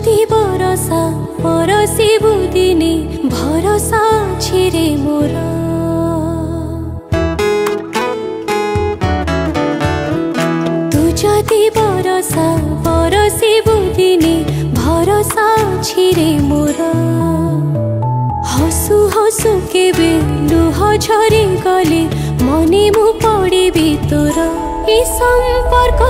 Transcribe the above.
जदि बरसा परसिबु दिने भरसा छिरे मोर तू जदि बरसा परसिबु दिने भरसा छिरे मोर हसु हसु केबे लुह झरी गले मने मु पड़िबी तोर ई संपर्क